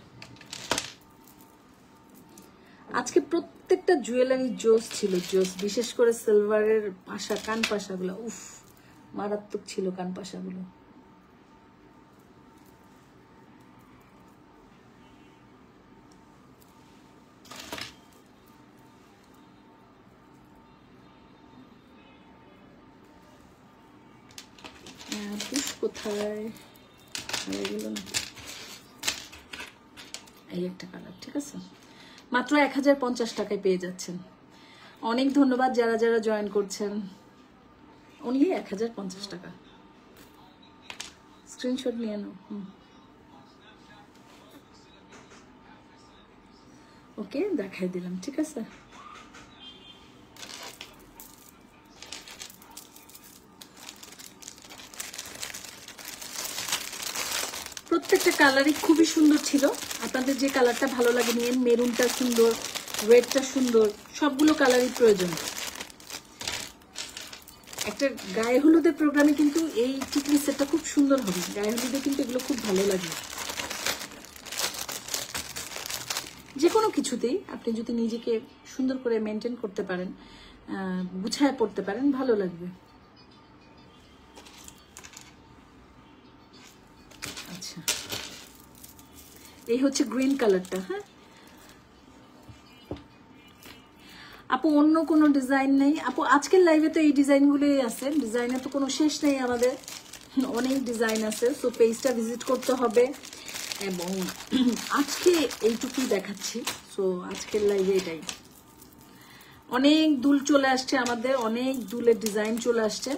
আজকে প্রত্যেকটা জুয়েলারি জোস ছিল, জোস। বিশেষ করে সিলভারের পাশা, কান পাশাগুলো, উফ মারাত্মক ছিল কান পাশাগুলো। কোথায় গেল না, এই একটা কালার, ঠিক আছে। মাত্র 1050 টাকায় পেয়ে যাচ্ছেন। অনেক ধন্যবাদ যারা যারা জয়েন করছেন। অনলি 1050 টাকা, স্ক্রিনশট নিয়ে নাও। ওকে, দেখাই দিলাম, ঠিক আছে। প্রত্যেকটা কালারই খুবই সুন্দর ছিল। আপনাদের যে কালারটা ভালো লাগে নিয়েন। মেরুনটা সুন্দর, রেডটা সুন্দর, সবগুলো কালারই প্রয়োজন। একটা গায়ে হলুদের প্রোগ্রামে কিন্তু এই টিকলি সেটটা খুব সুন্দর হবে। গায়ে হলুদে কিন্তু এগুলো খুব ভালো লাগে। যে কোনো কিছুতেই আপনি যদি নিজেকে সুন্দর করে মেনটেন করতে পারেন, গুছায় পড়তে পারেন, ভালো লাগবে। আচ্ছা, এই হচ্ছে গ্রিন কালারটা। হ্যাঁ আপু, অন্য কোনো ডিজাইন নেই আপু? আজকের লাইভে তো এই ডিজাইনগুলোই আছে, ডিজাইনের তো কোনো শেষ নেই আমাদের, অনেক ডিজাইন আছে। সো পেজটা ভিজিট করতে হবে। এবং আজকে এইটুকুই দেখাচ্ছি। সো আজকের লাইভে এটাই। অনেক দুল চলে আসছে আমাদের, অনেক দুলের ডিজাইন চলে আসছে।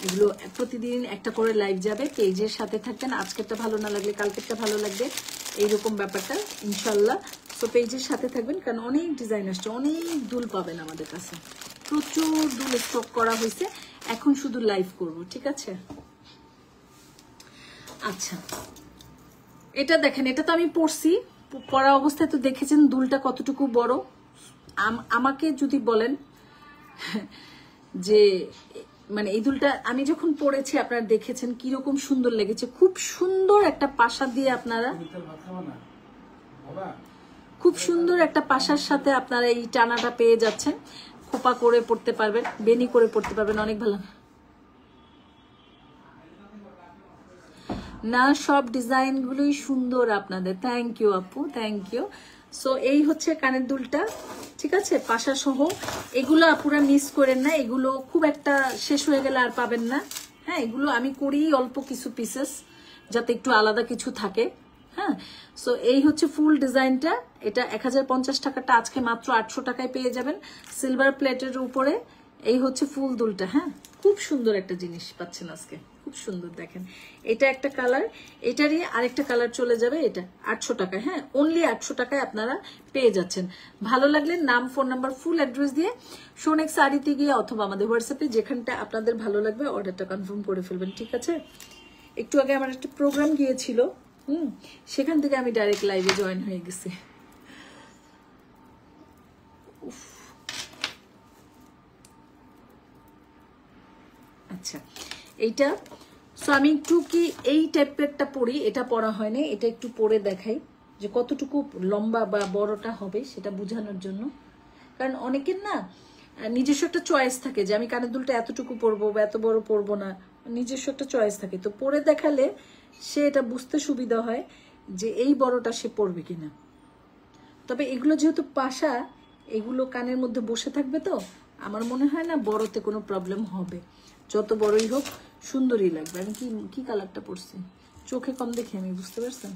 এগুলো প্রতিদিন একটা করে লাইভ যাবে, পেজের সাথে থাকবেন। আজকেরটা ভালো না লাগলে কালকেরটা ভালো লাগবে, এইরকম ব্যাপারটা ইনশাল্লাহ। সো পেজের সাথে থাকবেন, কারণ অনেক ডিজাইন আসছে, অনেক দুল পাবেন আমাদের কাছে, প্রচুর দুল স্টক করা হয়েছে। এখন শুধু লাইভ করব, ঠিক আছে? আচ্ছা, এটা দেখেন, এটা তো আমি পরছি, পরা অবস্থায় তো দেখেছেন দুলটা কতটুকু বড়। আমাকে যদি বলেন যে মানে এই দুলটা আমি যখন পরেছি আপনারা দেখেছেন কিরকম সুন্দর লেগেছে। খুব সুন্দর একটা পাশা দিয়ে আপনারা, খুব সুন্দর একটা পাশার সাথে আপনারা এই টানাটা পেয়ে যাচ্ছেন। খোপা করে পড়তে পারবেন, বেনি করে পড়তে পারবেন, অনেক ভালো। না, সব ডিজাইনগুলোই সুন্দর আপনাদের। থ্যাংক ইউ আপু, থ্যাংক ইউ। সো এই হচ্ছে কানের দুলটা, ঠিক আছে, পাশা সহ। এগুলো আপুরা মিস করেন না, এগুলো খুব একটা শেষ হয়ে গেলে আর পাবেন না। হ্যাঁ, এগুলো আমি করি অল্প কিছু পিসেস, যাতে একটু আলাদা কিছু থাকে। হ্যাঁ, সো এই হচ্ছে ফুল ডিজাইনটা। এটা 1050 টাকাটা আজকে মাত্র 800 টাকায় পেয়ে যাবেন, সিলভার প্লেটের উপরে। এই হচ্ছে ফুল দুলটা। হ্যাঁ, খুব সুন্দর একটা জিনিস পাচ্ছেন আজকে, খুব সুন্দর। দেখেন, এটা একটা কালার, এটারই আরেকটা কালার চলে যাবে। এটা 800 টাকা। হ্যাঁ, অনলি 800 টাকায় আপনারা পেয়ে যাচ্ছেন। ভালো লাগলে নাম, ফোন নাম্বার, ফুল অ্যাড্রেস দিয়ে সোনেক শাড়িতে গিয়ে অথবা আমাদের হোয়াটসঅ্যাপে যেখানটা আপনাদের ভালো লাগবে অর্ডারটা কনফার্ম করে ফেলবেন, ঠিক আছে? একটু আগে আমার একটা প্রোগ্রাম গিয়েছিল, সেখান থেকে আমি ডাইরেক্ট লাইভে জয়েন হয়ে গেছি। আচ্ছা, এইটা সো আমি একটু কি এই টাইপেরটা পরি, এটা পরা হয়নি, এটা একটু পরে দেখাই যে কতটুকু লম্বা বা বড়টা হবে সেটা বোঝানোর জন্য। কারণ অনেকের না নিজস্ব একটা চয়েস থাকে যে আমি কানের দুলটা এতটুকু পরবো বা এত বড় পরবো না, নিজস্ব একটা চয়েস থাকে। তো পরে দেখালে সে এটা বুঝতে সুবিধা হয় যে এই বড়টা সে পরবে কিনা। তবে এগুলো যেহেতু পাশা, এগুলো কানের মধ্যে বসে থাকবে, তো আমার মনে হয় না বড়তে কোনো প্রবলেম হবে। যত বড়ই হোক সুন্দরই লাগবে। আমি কি কি কালারটা পরছি, চোখে কম দেখে আমি, বুঝতে পারছেন?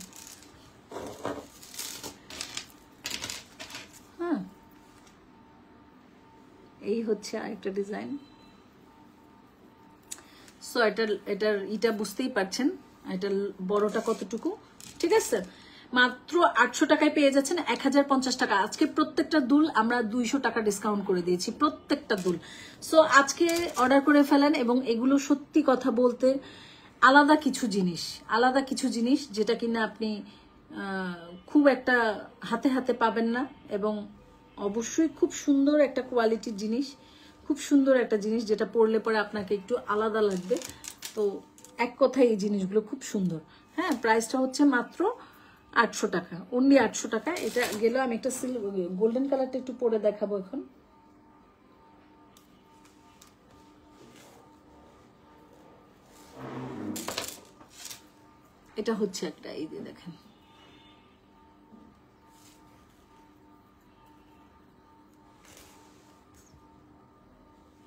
হ্যাঁ, এই হচ্ছে আরেকটা ডিজাইন। সো এটা বুঝতেই পারছেন এটার বড়টা কতটুকু, ঠিক আছে? মাত্র 800 টাকায় পেয়ে যাচ্ছেন, 1050 টাকা। আজকে প্রত্যেকটা দুল আমরা 200 টাকা ডিসকাউন্ট করে দিয়েছি, প্রত্যেকটা দুল। সো আজকে অর্ডার করে ফেলেন। এবং এগুলো সত্যি কথা বলতে আলাদা কিছু জিনিস যেটা কিনা আপনি খুব একটা হাতে হাতে পাবেন না। এবং অবশ্যই খুব সুন্দর একটা কোয়ালিটির জিনিস, খুব সুন্দর একটা জিনিস যেটা পরলে পরে আপনাকে একটু আলাদা লাগবে। তো এক কথায় এই জিনিসগুলো খুব সুন্দর। হ্যাঁ, প্রাইসটা হচ্ছে মাত্র 800 টাকা, অনলি 800 টাকা। এটা গেল। আমি একটা গোল্ডেন কালারটা একটু পরে দেখাবো এখন। এটা হচ্ছে একটা, এই যে দেখেন,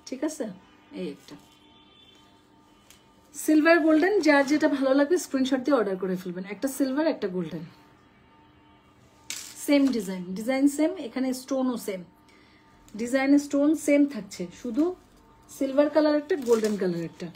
ঠিক আছে? এই একটা সিলভার গোল্ডেন, যার যেটা ভালো লাগবে স্ক্রিনশট দিয়ে অর্ডার করে ফেলবেন। একটা সিলভার, একটা গোল্ডেন, সেম ডিজাইন সেম, এখানে স্টোনও সেম, ডিজাইন স্টোন সেম থাকছে, শুধু সিলভার কালার একটা, গোল্ডেন কালার একটা।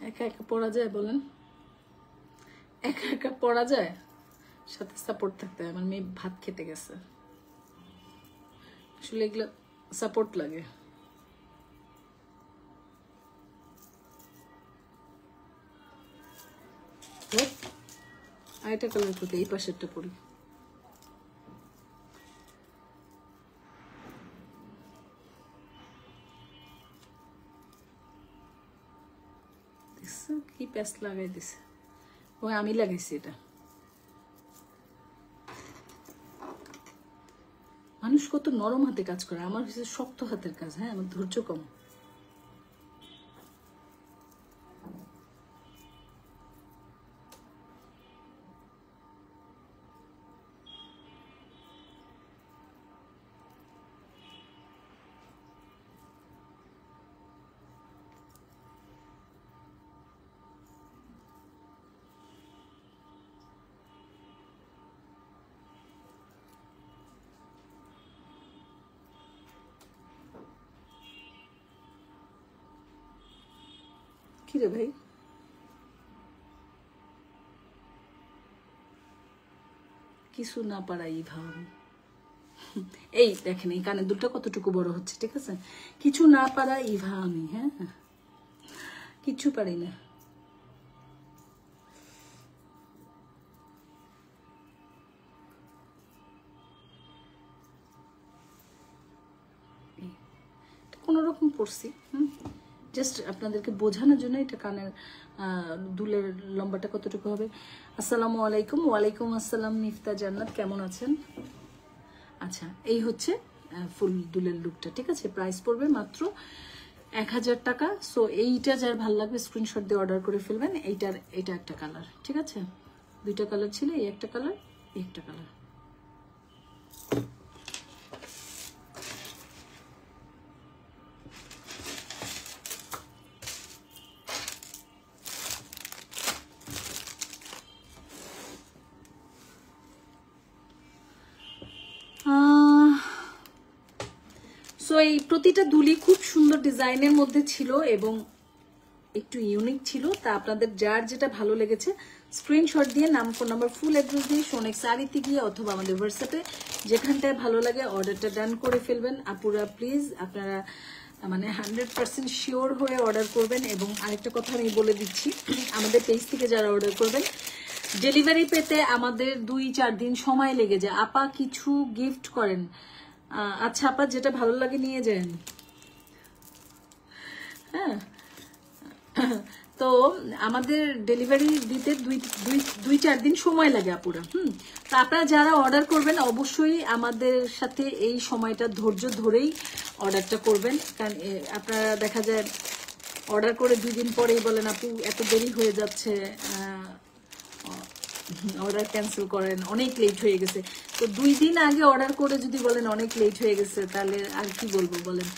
একা একা পড়া যায় বলেন? একা একা পড়া যায়? সাথে সাপোর্ট থাকতে হয়। আমার মেয়ে ভাত খেতে গেছে, আসলে এগুলো সাপোর্ট লাগে। আরেকটা কালার করতে, এই পাশেরটা পরি। কি পেস্ট লাগাই দিছে, ও আমি লাগাইছি। এটা মানুষ কত নরম হাতে কাজ করে, আমার হচ্ছে শক্ত হাতের কাজ। হ্যাঁ, আমার ধৈর্য কম। কি রে ভাই, কিছু না পারা ইভা আমি। এই দেখেন এই কানের দুলটা কতটুকু বড় হচ্ছে, ঠিক আছে? কিছু না পারা ইভা আমি, হ্যাঁ কিছু পারি না। কোনো রকম পড়ছি, জাস্ট আপনাদেরকে বোঝানোর জন্য। এটা কানের দুলের লম্বাটা কতটুকু হবে। আসসালামু আলাইকুম। ওয়ালাইকুম আসসালাম মিফতা জান্নাত, কেমন আছেন? আচ্ছা, এই হচ্ছে ফুল দুলের লুকটা, ঠিক আছে? প্রাইস পড়বে মাত্র 1000 টাকা। সো এইটা যার ভালো লাগবে স্ক্রিনশট দিয়ে অর্ডার করে ফেলবেন। এটা একটা কালার, ঠিক আছে? দুইটা কালার ছিল, এই একটা কালার, এই একটা কালার। সো এই প্রতিটা দুলি খুব সুন্দর ডিজাইনের মধ্যে ছিল এবং একটু ইউনিক ছিল। তা আপনাদের যার যেটা ভালো লেগেছে স্ক্রিনশট দিয়ে নাম, ফোন নাম্বার, ফুল অ্যাড্রেস দিয়ে সোনেক শাড়িতে গিয়ে অথবা আমাদের হোয়াটসঅ্যাপে যেখানটায় ভালো লাগে অর্ডারটা ডান করে ফেলবেন। আপুরা প্লিজ আপনারা মানে 100% শিওর হয়ে অর্ডার করবেন। এবং আরেকটা কথা আমি বলে দিচ্ছি, আমাদের পেজ থেকে যারা অর্ডার করবেন ডেলিভারি পেতে আমাদের 2-4 দিন সময় লেগে যায়। আপা কিছু গিফট করেন? আচ্ছা আপা, যেটা ভালো লাগে নিয়ে যান। হ্যাঁ, তো আমাদের ডেলিভারি দিতে 2-4 দিন সময় লাগে আপুরা। তো আপনারা যারা অর্ডার করবেন অবশ্যই আমাদের সাথে এই সময়টা ধৈর্য ধরেই অর্ডারটা করবেন। কারণ আপনারা দেখা যায় অর্ডার করে 2 দিন পরেই বলেন আপু এত দেরি হয়ে যাচ্ছে, অর্ডার ক্যান্সেল করেন, অনেক লেট হয়ে গেছে। তো 2 দিন আগে অর্ডার করে যদি বলেন অনেক লেট হয়ে গেছে, তাহলে আর কি বলবো বলেন।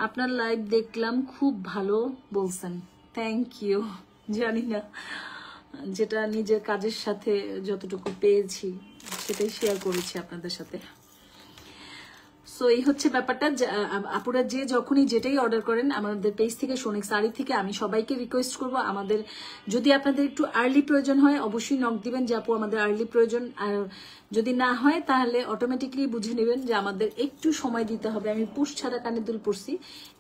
আপনার লাইভ দেখলাম, খুব ভালো বলছেন, থ্যাংক ইউ। জানি না, যেটা নিজের কাজের সাথে যতটুকু পেয়েছি সেটাই শেয়ার করেছি আপনাদের সাথে। সো এই হচ্ছে ব্যাপারটা। আপুরা যে যখনই যেটাই অর্ডার করেন আমাদের পেজ থেকে, সোনেক শাড়ি থেকে, আমি সবাইকে রিকোয়েস্ট করব আমাদের যদি আপনাদের একটু আর্লি প্রয়োজন হয় অবশ্যই নক দিবেন যে আপু আমাদের আর্লি প্রয়োজন। আর যদি না হয় তাহলে অটোমেটিকলি বুঝে নেবেন যে আমাদের একটু সময় দিতে হবে। আমি পুশ ছাড়া কানে দুল পরছি,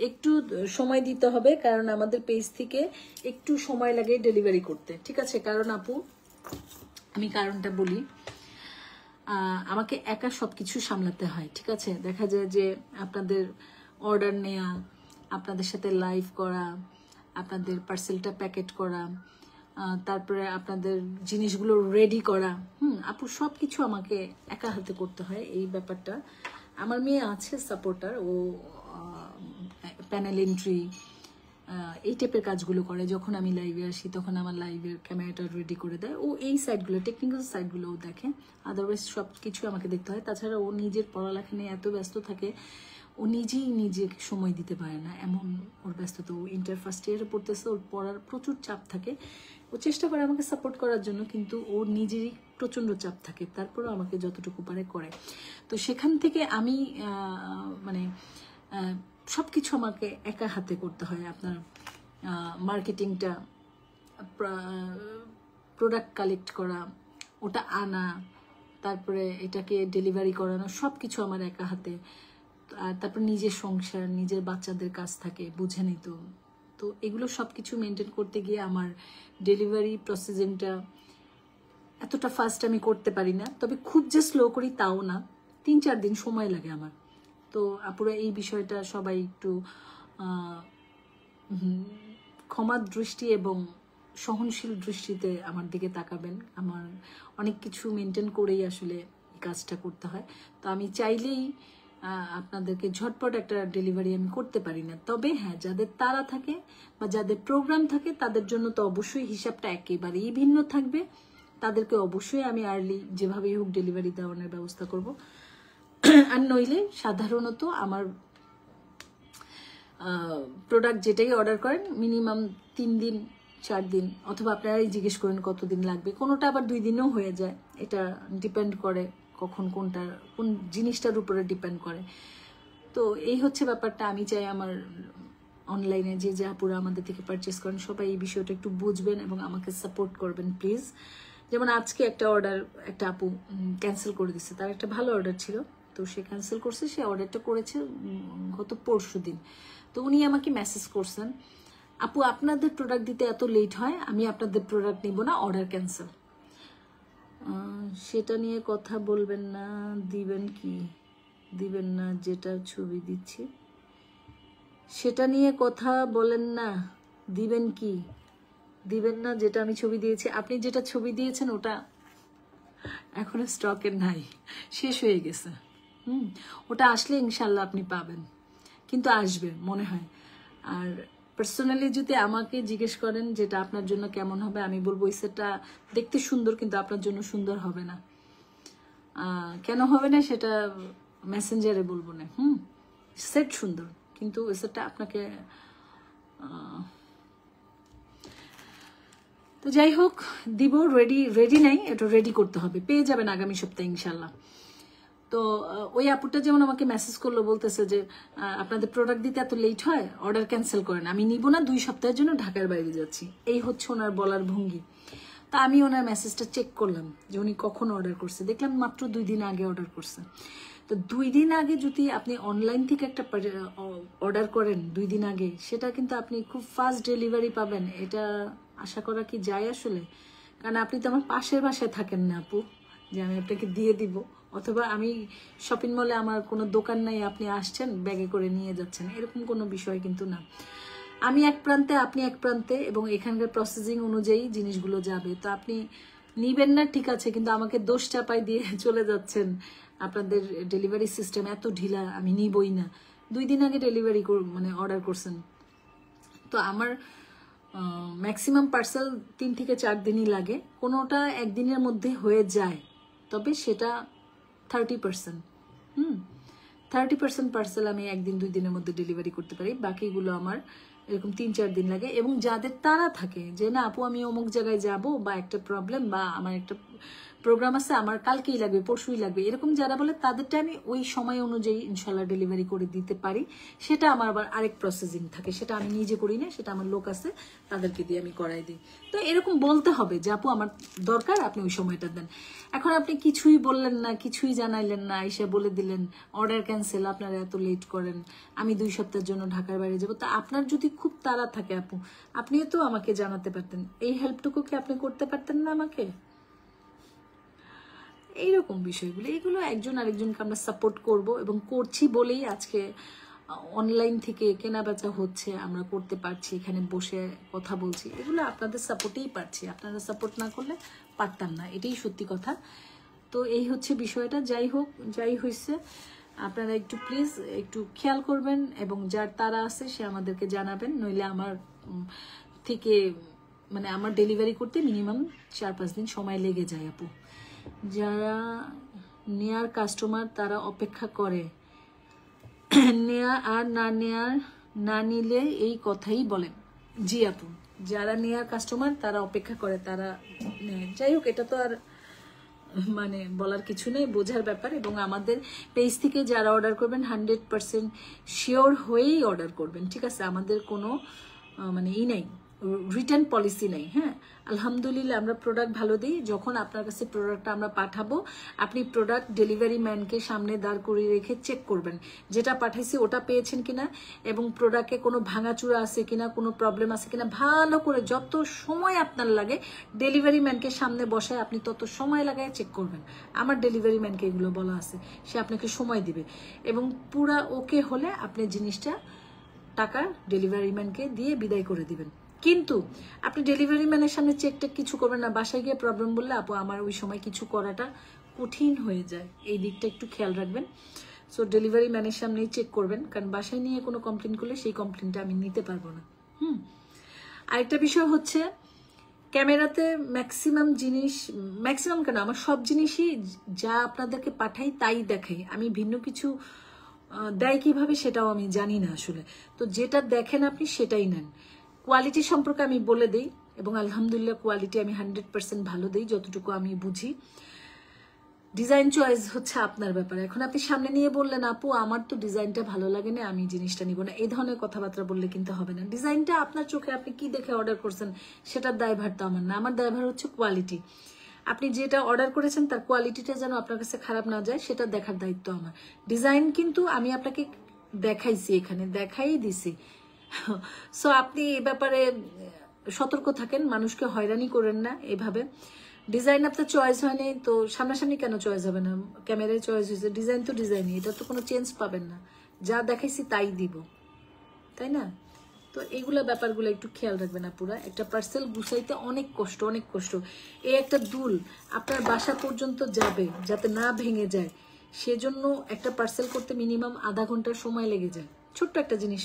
একটু সময় দিতে হবে কারণ আমাদের পেজ থেকে একটু সময় লাগে ডেলিভারি করতে, ঠিক আছে? কারণ আপু আমি কারণটা বলি, আমাকে একা সবকিছু সামলাতে হয়, ঠিক আছে? দেখা যায় যে আপনাদের অর্ডার নেয়া, আপনাদের সাথে লাইভ করা, আপনাদের পার্সেলটা প্যাকেট করা, তারপরে আপনাদের জিনিসগুলো রেডি করা, আপু সবকিছু আমাকে একা হাতে করতে হয়। এই ব্যাপারটা আমার মেয়ে আছে সাপোর্টার, ও প্যানেল এন্ট্রি এই টাইপের কাজগুলো করে। যখন আমি লাইভে আসি তখন আমার লাইভের ক্যামেরাটা রেডি করে দেয়। ও এই সাইডগুলো, টেকনিক্যাল সাইডগুলোও দেখে, আদারওয়াইজ সব কিছু আমাকে দেখতে হয়। তাছাড়া ও নিজের পড়ালেখা নিয়ে এত ব্যস্ত থাকে, ও নিজেই নিজেকে সময় দিতে পারে না, এমন ওর ব্যস্ততা। ও ইন্টার ফার্স্ট ইয়ারে পড়তেছে, ওর পড়ার প্রচুর চাপ থাকে। ও চেষ্টা করে আমাকে সাপোর্ট করার জন্য, কিন্তু ওর নিজেরই প্রচণ্ড চাপ থাকে, তারপরেও আমাকে যতটুকু পারে করে। তো সেখান থেকে আমি মানে সবকিছু আমাকে একা হাতে করতে হয়। আপনার মার্কেটিংটা, প্রোডাক্ট কালেক্ট করা, ওটা আনা, তারপরে এটাকে ডেলিভারি করানো, সব কিছু আমার একা হাতে। আর তারপর নিজের সংসার, নিজের বাচ্চাদের কাজ থাকে, বুঝে নিত। তো এগুলো সব কিছু মেনটেন করতে গিয়ে আমার ডেলিভারি প্রসেসিংটা এতটা ফাস্ট আমি করতে পারি না। তবে খুব যে স্লো করি তাও না, 3-4 দিন সময় লাগে আমার। তো আপুরা এই বিষয়টা সবাই একটু ক্ষমার দৃষ্টি এবং সহনশীল দৃষ্টিতে আমার দিকে তাকাবেন। আমার অনেক কিছু মেনটেন করেই আসলে এই কাজটা করতে হয়। তো আমি চাইলেই আপনাদেরকে ঝটপট একটা ডেলিভারি আমি করতে পারি না। তবে হ্যাঁ, যাদের তাড়া থাকে বা যাদের প্রোগ্রাম থাকে তাদের জন্য তো অবশ্যই হিসাবটা একেবারেই ভিন্ন থাকবে। তাদেরকে অবশ্যই আমি আর্লি যেভাবেই হোক ডেলিভারি দেওয়ানোর ব্যবস্থা করব। আর নইলে সাধারণত আমার প্রোডাক্ট যেটাই অর্ডার করেন মিনিমাম 3-4 দিন, অথবা আপনারাই জিজ্ঞেস করেন কতদিন লাগবে, কোনোটা আবার 2 দিনও হয়ে যায়। এটা ডিপেন্ড করে কখন কোন জিনিসটার উপরে ডিপেন্ড করে। তো এই হচ্ছে ব্যাপারটা। আমি চাই আমার অনলাইনে যে যে আপুরা আমাদের থেকে পারচেস করেন সবাই এই বিষয়টা একটু বুঝবেন এবং আমাকে সাপোর্ট করবেন প্লিজ। যেমন আজকে একটা অর্ডার একটা আপু ক্যান্সেল করে দিচ্ছে, তার একটা ভালো অর্ডার ছিল, তো সে ক্যান্সেল করছে, সে অর্ডারটা করেছে গত পরশু দিন। তো উনি আমাকে মেসেজ করছেন, আপু আপনাদের প্রোডাক্ট দিতে এত লেট হয়, আমি আপনাদের প্রোডাক্ট নিব না, অর্ডার ক্যান্সেল। সেটা নিয়ে কথা বলবেন না, দিবেন কি দিবেন না, যেটা ছবি দিচ্ছি সেটা নিয়ে কথা বলেন না, দিবেন কি দিবেন না, যেটা আমি ছবি দিয়েছি। আপনি যেটা ছবি দিয়েছেন ওটা এখনো স্টকে নাই, শেষ হয়ে গেছে। ওটা আসলে ইনশাল্লাহ আপনি পাবেন, কিন্তু আসবে মনে হয়। আর পার্সোনালি যদি আমাকে জিজ্ঞেস করেন যেটা আপনার জন্য কেমন হবে, আমি বলবো এই সেটটা দেখতে সুন্দর কিন্তু আপনার জন্য সুন্দর হবে না। কেন হবে না সেটা মেসেঞ্জারে বলবো না। সেট সুন্দর কিন্তু ওই সেটটা আপনাকে তো যাই হোক দিব, রেডি নাই, এটা রেডি করতে হবে, পেয়ে যাবেন আগামী সপ্তাহে ইনশাল্লাহ। তো ওই আপুটা যেমন আমাকে মেসেজ করলো, বলতেছে যে আপনাদের প্রোডাক্ট দিতে এত লেট হয়, অর্ডার ক্যান্সেল করেন, আমি নিব না, 2 সপ্তাহের জন্য ঢাকার বাইরে যাচ্ছি। এই হচ্ছে ওনার বলার ভঙ্গি। তা আমি ওনার মেসেজটা চেক করলাম যে উনি কখন অর্ডার করছে, দেখলাম মাত্র 2 দিন আগে অর্ডার করছে। তো 2 দিন আগে যদি আপনি অনলাইন থেকে একটা অর্ডার করেন 2 দিন আগে, সেটা কিন্তু আপনি খুব ফাস্ট ডেলিভারি পাবেন, এটা আশা করা কি যায় আসলে? কারণ আপনি তো আমার পাশের বাসায় থাকেন না আপু, যে আমি আপনাকে দিয়ে দিব, অথবা আমি শপিং মলে আমার কোনো দোকান নাই, আপনি আসছেন ব্যাগে করে নিয়ে যাচ্ছেন, এরকম কোনো বিষয় কিন্তু না। আমি এক প্রান্তে, আপনি এক প্রান্তে, এবং এখানকার প্রসেসিং অনুযায়ী জিনিসগুলো যাবে। তো আপনি নিবেন না ঠিক আছে, কিন্তু আমাকে দোষ চাপাই দিয়ে চলে যাচ্ছেন, আপনাদের ডেলিভারি সিস্টেম এত ঢিলা, আমি নিবই না। 2 দিন আগে ডেলিভারি মানে অর্ডার করছেন। তো আমার ম্যাক্সিমাম পার্সেল 3 থেকে 4 দিনই লাগে, কোনোটা একদিনের মধ্যে হয়ে যায়, তবে সেটা 30%। 30% পার্সেল আমি 1-2 দিনের মধ্যে ডেলিভারি করতে পারি, বাকিগুলো আমার এরকম 3-4 দিন লাগে। এবং যাদের তাড়া থাকে যে না আপু আমি অমুক জায়গায় যাব, বা একটা প্রবলেম, বা আমার একটা প্রোগ্রাম আছে, আমার কালকেই লাগবে, পরশুই লাগবে, এরকম যারা বলে তাদেরটা আমি ওই সময় অনুযায়ী ইনশাল্লাহ ডেলিভারি করে দিতে পারি। সেটা আমার আবার আরেক প্রসেসিং থাকে, সেটা আমি নিজে করি না, সেটা আমার লোক আছে, তাদেরকে দিয়ে আমি করাই দিই। তো এরকম বলতে হবে যে আপু আমার দরকার, আপনি ওই সময়টা দেন। এখন আপনি কিছুই বললেন না, কিছুই জানাইলেন না, এসে বলে দিলেন অর্ডার ক্যান্সেল, আপনারা এত লেট করেন, আমি 2 সপ্তাহের জন্য ঢাকার বাইরে যাবো। তা আপনার যদি খুব তাড়া থাকে আপু, আপনিও তো আমাকে জানাতে পারতেন, এই হেল্পটুকু কি আপনি করতে পারতেন না আমাকে? এইরকম বিষয়গুলো, এগুলো একজন আরেকজনকে আমরা সাপোর্ট করব, এবং করছি বলেই আজকে অনলাইন থেকে কেনা বেচা হচ্ছে, আমরা করতে পারছি, এখানে বসে কথা বলছি, এগুলো আপনাদের সাপোর্টেই পারছি, আপনারা সাপোর্ট না করলে পারতাম না, এটাই সত্যি কথা। তো এই হচ্ছে বিষয়টা। যাই হোক, যাই হয়েছে, আপনারা একটু প্লিজ একটু খেয়াল করবেন, এবং যার তারা আছে সে আমাদেরকে জানাবেন, নইলে আমার থেকে মানে আমার ডেলিভারি করতে মিনিমাম 4-5 দিন সময় লেগে যায় আপু। যারা নেয়ার কাস্টমার তারা অপেক্ষা করে, নেয়া আর না নিলে এই কথাই বলেন। জি আপু, যারা নেয়ার কাস্টমার তারা অপেক্ষা করে, তারা নেয়। যাই হোক, এটা তো আর মানে বলার কিছু নেই, বোঝার ব্যাপার। এবং আমাদের পেজ থেকে যারা অর্ডার করবেন 100% শিওর হয়েই অর্ডার করবেন, ঠিক আছে? আমাদের কোনো মানে নেই, রিটার্ন পলিসি নেই। হ্যাঁ, আলহামদুলিল্লাহ আমরা প্রোডাক্ট ভালো দিই। যখন আপনার কাছে প্রোডাক্টটা আমরা পাঠাবো, আপনি প্রোডাক্ট ডেলিভারি ম্যানকে সামনে দাঁড় করিয়ে রেখে চেক করবেন যেটা পাঠাইছি ওটা পেয়েছেন কিনা, এবং প্রোডাক্টে কোনো ভাঙাচুরা আছে কিনা, কোনো প্রবলেম আছে কিনা, ভালো করে যত সময় আপনার লাগে ডেলিভারি ম্যানকে সামনে বসায় আপনি তত সময় লাগায় চেক করবেন। আমার ডেলিভারি ম্যানকে এগুলো বলা আছে, সে আপনাকে সময় দিবে, এবং পুরা ওকে হলে আপনি জিনিসটা টাকা ডেলিভারি ম্যানকে দিয়ে বিদায় করে দিবেন। কিন্তু আপনি ডেলিভারি ম্যানের সামনে চেকটা কিছু করবেন না, বাসায় গিয়ে প্রবলেম বললে আপু আমার ওই সময় কিছু করাটা কঠিন হয়ে যায়, এই দিকটা একটু খেয়াল রাখবেন। সো ডেলিভারি ম্যানের সামনেই চেক করবেন, কারণ বাসায় নিয়ে কোনো কমপ্লেন করলে সেই কমপ্লেনটা আমি নিতে পারবো না। আরেকটা বিষয় হচ্ছে, ক্যামেরাতে ম্যাক্সিমাম জিনিস, ম্যাক্সিমাম কেন আমার সব জিনিসই যা আপনাদেরকে পাঠাই তাই দেখাই, আমি ভিন্ন কিছু দেয় কিভাবে সেটাও আমি জানি না আসলে। তো যেটা দেখেন আপনি সেটাই নেন। কোয়ালিটি সম্পর্কে আমি বলে দিই, এবং আলহামদুলিল্লাহ কোয়ালিটি আমি 100% ভালো দিই যতটুকু আমি বুঝি। ডিজাইন চয়েস হচ্ছে আপনার ব্যাপার। এখন আপনি সামনে নিয়ে বললেন আপু আমার তো ডিজাইনটা ভালো লাগে না, আমি জিনিসটা নিব না, এই ধরনের কথাবার্তা বললে কিন্তু হবে না। ডিজাইনটা আপনার চোখে আপনি কি দেখে অর্ডার করছেন সেটার দায়ভার তো আমার না, আমার দায়ভার হচ্ছে কোয়ালিটি। আপনি যেটা অর্ডার করেছেন তার কোয়ালিটিটা যেন আপনার কাছে খারাপ না যায় সেটা দেখার দায়িত্ব আমার। ডিজাইন কিন্তু আমি আপনাকে দেখাইছি, এখানে দেখাই দিছি। সো আপনি এ ব্যাপারে সতর্ক থাকেন, মানুষকে হয়রানি করেন না এভাবে। ডিজাইন আপনার চয়েস হয়নি তো সামনাসামনি কেন চয়েস হবে না? ক্যামেরায় চয়েস হয়েছে, ডিজাইন তো ডিজাইনই, এটা তো কোনো চেঞ্জ পাবেন না, যা দেখাইছি তাই দিব, তাই না? তো এইগুলা ব্যাপারগুলো একটু খেয়াল রাখবেন আপুরা। একটা পার্সেল গুছাইতে অনেক কষ্ট, অনেক কষ্ট। এই একটা দুল আপনার বাসা পর্যন্ত যাবে যাতে না ভেঙে যায়, সেজন্য একটা পার্সেল করতে মিনিমাম আধা ঘন্টার সময় লেগে যায়। ছোট্ট একটা জিনিস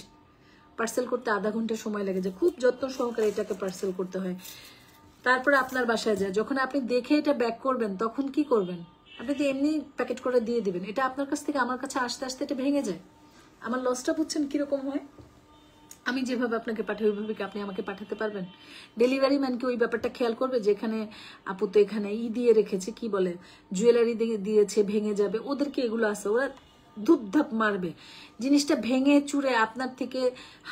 পার্সেল করতে আধা ঘন্টা সময় লেগে যায়, খুব যত্ন সহকারে এটাকে পার্সেল করতে হয়। তারপরে আপনার বাসায় যায়, যখন আপনি দেখে এটা ব্যাক করবেন তখন কি করবেন? আপনি তো এমনি প্যাকেট করে দিয়ে দিবেন, এটা আপনার কাছ থেকে আমার কাছে আসতে আসতে এটা ভেঙে যায়। আমার লসটা বুঝছেন কিরকম হয়? আমি যেভাবে আপনাকে পাঠাই ওইভাবে কি আপনি আমাকে পাঠাতে পারবেন? ডেলিভারি ম্যান কি ওই ব্যাপারটা খেয়াল করবে যে এখানে আপু তো এখানে দিয়ে রেখেছে, কি বলে জুয়েলারি দিয়েছে ভেঙে যাবে, ওদেরকে এগুলো আছে, ওরা ধূপধাপ মারবে। জিনিসটা ভেঙে চুরে আপনার থেকে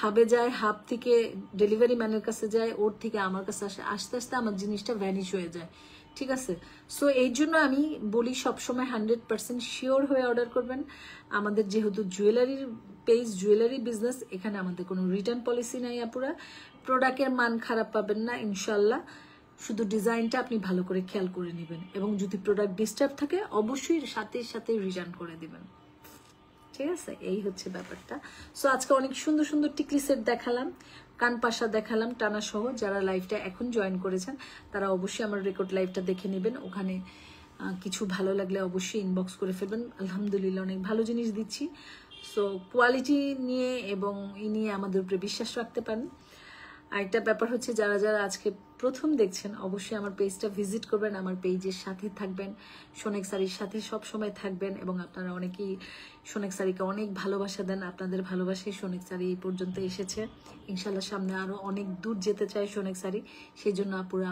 হাবে যায়, হাব থেকে ডেলিভারি ম্যানের কাছে যায়, ওর থেকে আমার কাছে আসে, আস্তে আস্তে আমার জিনিসটা ভ্যানিশ হয়ে যায়। ঠিক আছে? সো এই জন্য আমি বলি সবসময় 100% শিওর হয়ে অর্ডার করবেন। আমাদের যেহেতু জুয়েলারির পেজ, জুয়েলারি বিজনেস, এখানে আমাদের কোনো রিটার্ন পলিসি নাই আপুরা। প্রোডাক্টের মান খারাপ পাবেন না ইনশাল্লাহ, শুধু ডিজাইনটা আপনি ভালো করে খেয়াল করে নেবেন, এবং যদি প্রোডাক্ট ডিস্টার্ব থাকে অবশ্যই সাথে সাথে রিটার্ন করে দিবেন। ঠিক আছে? এই হচ্ছে ব্যাপারটা। সো আজকে অনেক সুন্দর সুন্দর টিকলি সেট দেখালাম, কানপাশা দেখালাম টানা সহ। যারা লাইভটা এখন জয়েন করেছেন তারা অবশ্যই আমার রেকর্ড লাইভটা দেখে নেবেন, ওখানে কিছু ভালো লাগলে অবশ্যই ইনবক্স করে ফেলবেন। আলহামদুলিল্লাহ অনেক ভালো জিনিস দিচ্ছি। সো কোয়ালিটি নিয়ে এবং ই নিয়ে আমাদের উপরে বিশ্বাস রাখতে পারেন। আরেকটা ব্যাপার হচ্ছে, যারা যারা আজকে প্রথম দেখছেন অবশ্যই আমার পেজটা ভিজিট করবেন, আমার পেজের সাথে থাকবেন, সোনেক শাড়ির সাথে সব সময় থাকবেন। এবং আপনারা অনেকেই সোনেক শাড়িকে অনেক ভালোবাসা দেন, আপনাদের ভালোবাসায় সোনেক শাড়ি এই পর্যন্ত এসেছে। ইনশাল্লাহ সামনে আরো অনেক দূর যেতে চাই সোনেক শাড়ি, সেই জন্য আপুরা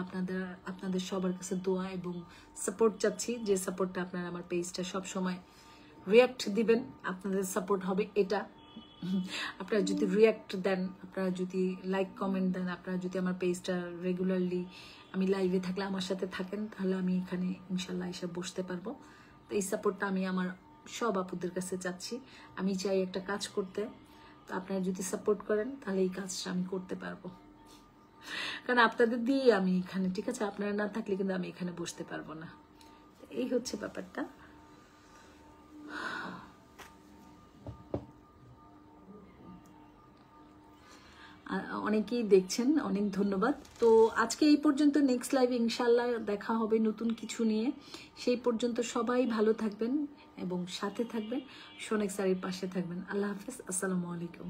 আপনাদের সবার কাছে দোয়া এবং সাপোর্ট চাচ্ছি, যে সাপোর্টটা আপনারা আমার পেজটা সব সময় রিয়াক্ট দিবেন, আপনাদের সাপোর্ট হবে এটা। আপনারা যদি রিয়াক্ট দেন, আপনারা যদি লাইক কমেন্ট দেন, আপনারা যদি আমার পেজটা রেগুলারলি আমি লাইভে থাকলে আমার সাথে থাকেন, তাহলে আমি এখানে ইনশাল্লাহ এসে বসতে পারবো। তো এই সাপোর্টটা আমি আমার সব আপুদের কাছে চাচ্ছি। আমি চাই একটা কাজ করতে, তো আপনারা যদি সাপোর্ট করেন তাহলে এই কাজটা আমি করতে পারবো, কারণ আপনাদের দিয়ে আমি এখানে, ঠিক আছে, আপনারা না থাকলে কিন্তু আমি এখানে বসতে পারবো না। এই হচ্ছে ব্যাপারটা। অনেকেই দেখছেন, অনেক ধন্যবাদ। তো আজকে এই পর্যন্ত, নেক্সট লাইভে ইনশাল্লাহ দেখা হবে নতুন কিছু নিয়ে। সেই পর্যন্ত সবাই ভালো থাকবেন এবং সাথে থাকবেন, সোনেক শাড়ির পাশে থাকবেন। আল্লাহ হাফেজ, আসসালামু আলাইকুম।